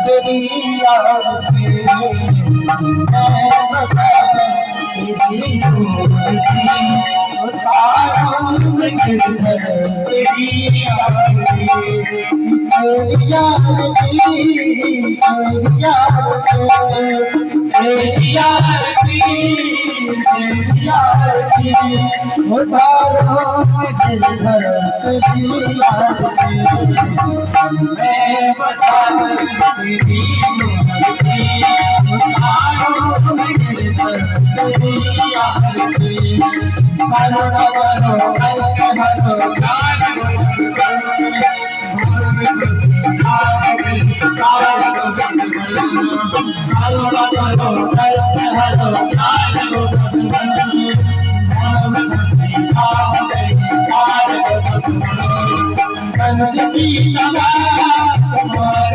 तेरी याद पे मैं बसा तेरी मूर्ति उतारूं मैं गिरधर तेरी याद पे तेरी याद की तेरी याद तेरी याद की तेरी याद की उतारूं मैं गिरधर तेरी याद पे मैं बसा तेरी मूर्ति उतारूं मैं गिरधर तेरी याद पे करुणा करो ऐसे हरो